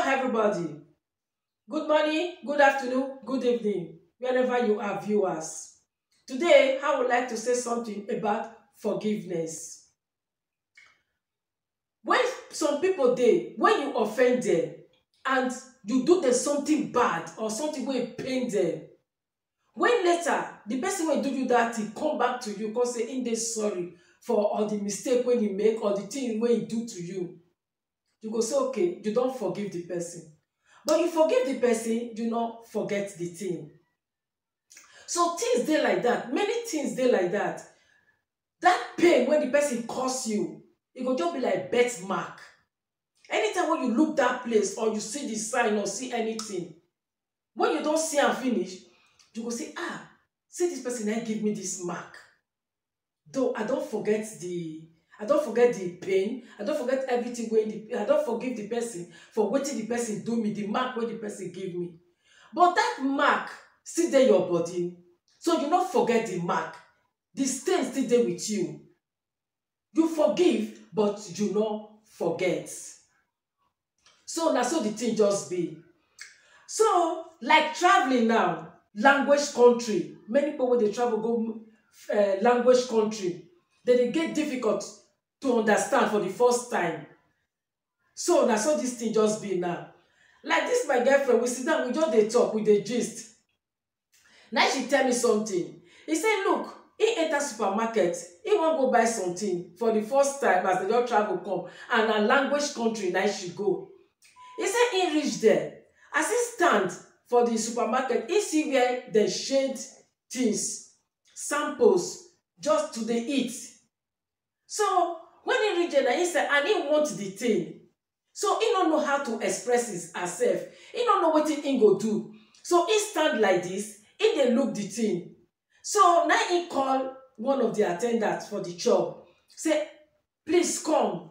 everybody. Good morning, good afternoon, good evening, wherever you are, viewers. Today, I would like to say something about forgiveness. When some people when you offend them and you do them something bad or something wey pain them, when later the person wey do you that thing come back to you, come say im dey sorry for all the mistake wey he make or the thing wey he do to you, you go say okay, you don forgive the person. But you forgive the person, you not forget the thing. So things dey like that, many things dey like that. That pain when the person cause you, e go just be like birthmark. Anytime when you look that place or you see the sign or see anything, when you don see am finish, you go say, see this person na give me this mark. Though I don't forget the pain, I don't forget everything I don't forgive the person for wetin the person do me, the mark wey the person give me. But that mark still dey your body, so you not forget the mark. The stain still dey with you. You forgive, but you not forget. So na so the thing just be. So like traveling now, language country, many people wey dey travel go language country, they get difficult to understand for the first time. So na so this thing just be now. Like this my girlfriend, we sit down, we just dey talk, we dey gist. Now she tell me something. He say look, he enter supermarket, he wan go buy something for the first time as they just travel come, and na language country na she go. He say he reach there, as he stand for the supermarket, he see where dem shade things, samples, just to dey eat. So when he reach there, he say, and he want the thing. So he don't know how to express himself. He don't know wetin he go do. So he stand like this, he dey look the thing. So now he call one of the attendants for the shop, say, please come.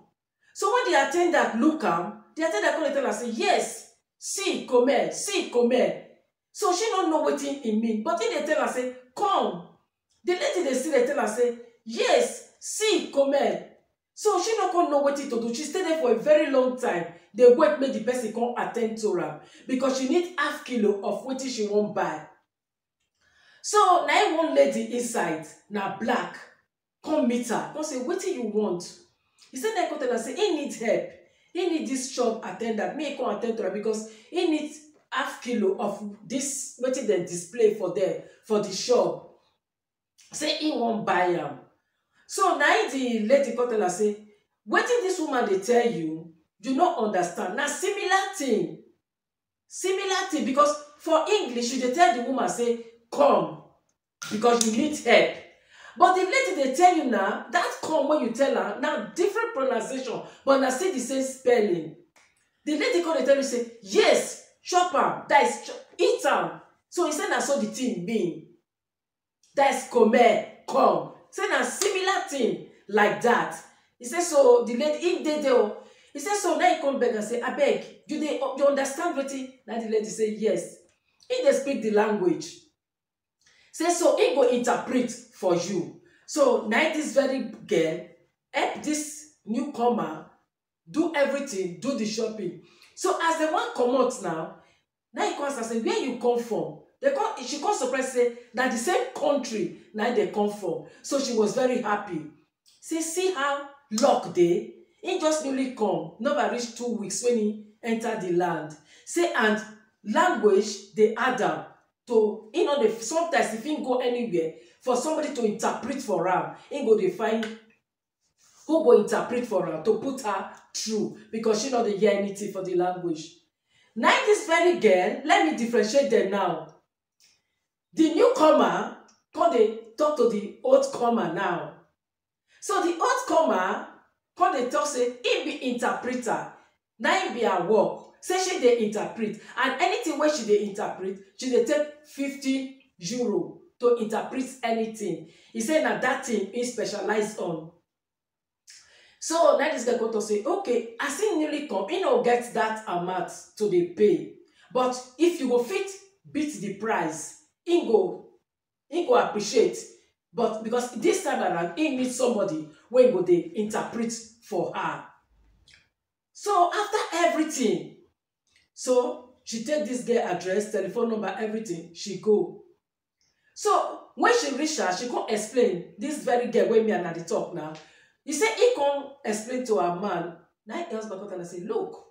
So when the attendant look am, the attendant come tell her say, yes, see, come here, see, come here. So she don't know wetin he mean, but he dey tell her say, come. The lady dey still dey tell her say, yes, see, come here. So she no come know wetin to do. She stay there for a very long time. Dey wait make the person come attend to her because she need half kilo of wetin she wan buy. So na one lady inside, na black, come meet her, come say, wetin you want? He say, na come tell her say he need help. He need this shop attendant, make he come attend to her because he need half kilo of this wetin dem display for there for the shop. Say he wan buy am. So na the lady come tell her say, wetin this woman dey tell you, you no understand. Na similar thing because for English you dey tell the woman say come because you need help. But the lady dey tell you now, that come when you tell her, now different pronunciation, but na still the same spelling. The lady come dey tell you say, yes, chop am, that is eat am. So he say na so the thing mean. That is come. Say na similar thing like that. He say, so the lady, if they do, he say, so now he come back and say, abeg, you understand wetin? Now the lady say, yes. He dey speak the language. Say, so he go interpret for you. So now this very girl help this newcomer do everything, do the shopping. So as they wan comot now he come ask her say, where you come from? She come surprise say na the same country na they come from. So she was very happy. Say, see how luck dey. He just newly come, never reach 2 weeks when he enter the land. Say, and language dey add am to, sometimes if he go anywhere for somebody to interpret for am, he go dey find who go interpret for am to put her through because she no dey hear anything for the language. Now this very girl, let me differentiate them now. The newcomer come dey talk to the old comer now. So the old comer come dey talk say he be interpreter. Na him be her work. Say she dey interpret, and anything wey she dey interpret, she dey take 50 euro to interpret anything. He say na that thing he specialize on. So now this guy come talk say, okay, as he newly come, he no get that amount to dey pay. But if you go fit beat the price, he go appreciate. But because this time around, he need somebody wey go dey interpret for her. So after everything, So she take this girl address, telephone number, everything, she go. So when she reach her, she come explain this very girl wey me and her dey talk now. He say he come explain to her man. Now he husband come tell her say, look,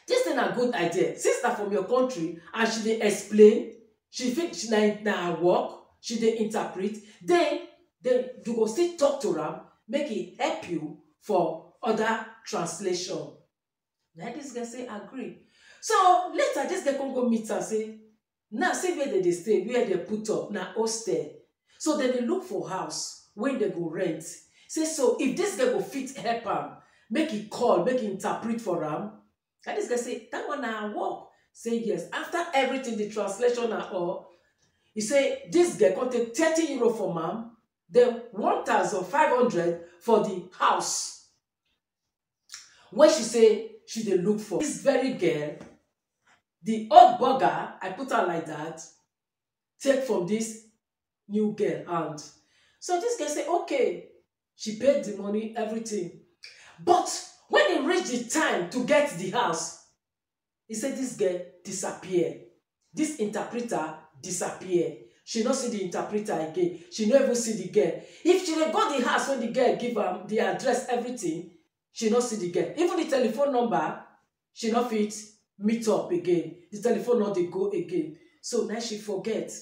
this thing na good idea. Since na from your country and she dey explain, she think she na her work, she dey interpret, then you go still talk to am, make e help you for other translation. Now this girl say agree. So later this girl come go meet her say, now see where they stay, where they put up na hostel. So then they look for house when they go rent. Say so if this girl go fit help am, make e call, make e interpret for am. And this guy say that one na work. Say yes. After everything, the translation and all, he say this girl come take 30 euro from am, then 1,500 for the house. When she say she dey look for this very girl, the old burger, I put her like that, take from this new girl hand. So this girl say okay, she paid the money, everything. But when it reached the time to get the house, he said this girl disappear. This interpreter disappear. She no see the interpreter again. She no even see the girl. If she dey go the house when the girl give am the address, everything, she no see the girl. Even the telephone number, she no fit meet up again. The telephone no dey go again. So now she forget.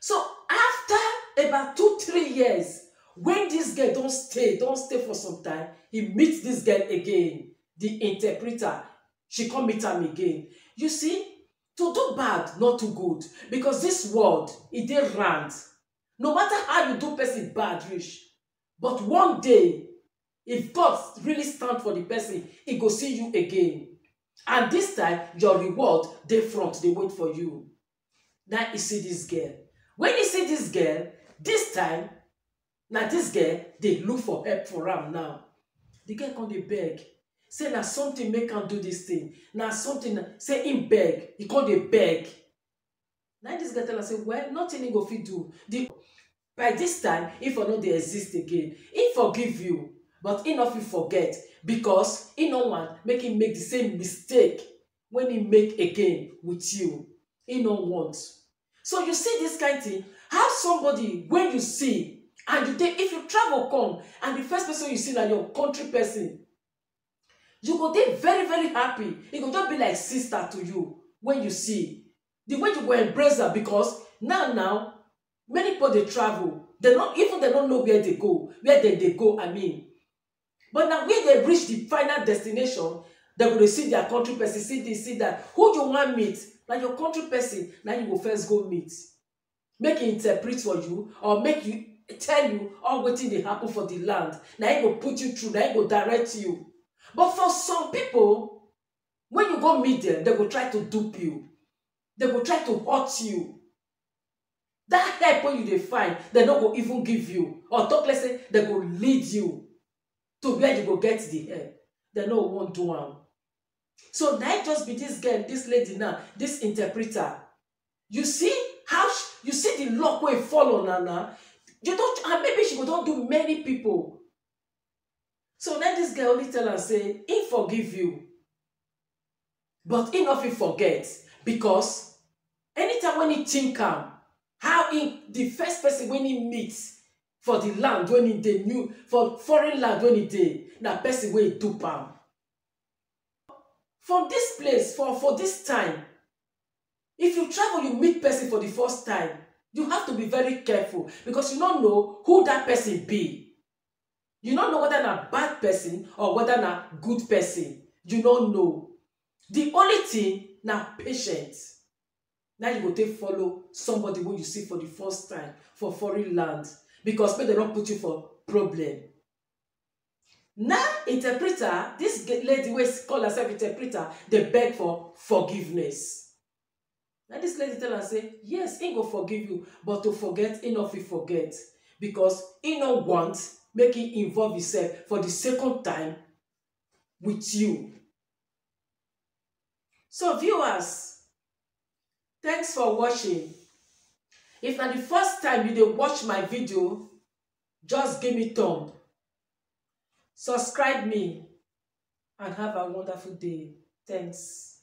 So after about 2-3 years, when this girl don't stay for some time, he meets this girl again, the interpreter. She come meet him again. You see, to do bad, not too good. Because this world, it dey round. No matter how you do person bad, reach. But one day, if God really stand for the person, he go see you again. And this time, your reward, dey front, they wait for you. Now you see this girl. When you see this girl, this time, now this girl, they look for help for am now. The girl come dey beg. Say na something make am do this thing. Na something, say him beg. He come dey beg. Now this girl tell her, say, well, nothing he go fit do. By this time, if I know they exist again, he forgive you, but he not fit forget because he no want make him make the same mistake when he make again with you. He no want. So you see this kind of thing, how somebody when you see and you take, if you travel come and the first person you see na your country person, you go dey very very happy. It go just be like sister to you when you see the way you go embrace her, because now many people dey travel, they don't know where they go, I mean. But now when they reach the final destination, they go see their country person, see this, see that. Who you want meet? Now your country person, now you go first go meet. Make it interpret for you or make you tell you all wetin dey happen for the land. Now he go put you through, now he go direct you. But for some people, when you go meet them, they go try to dupe you. They go try to hurt you. That help when you dey find, they no go even give you. Or talk less say, they go lead you to where you go get the help. They no want do am. So now just be this girl, this lady now, this interpreter. You see how you see the luck wey fall on her now. You don't, and maybe she go don do many people. So then this girl only tell her say, he forgive you, but he not fit forget, because anytime when he think am, how the first person when he meets for the land when he dey new for foreign land when he dey, na person wey he dupe am. From this place, for this time, if you travel, you meet person for the first time, you have to be very careful, because you don't know who that person be. You don't know whether na bad person or whether na good person. You don't know. The only thing na patience. Now you go take follow somebody who you see for the first time for foreign land, because may they not put you for problem. Now interpreter, this lady wey call herself interpreter, they beg for forgiveness. Now this lady tell her say, yes, he go forgive you, but to forget, he not fit forget, because he no want make him involve himself for the second time with you. So viewers, thanks for watching. If na the first time you dey watch my video, just give me thumb. Subscribe me. and have a wonderful day. Thanks.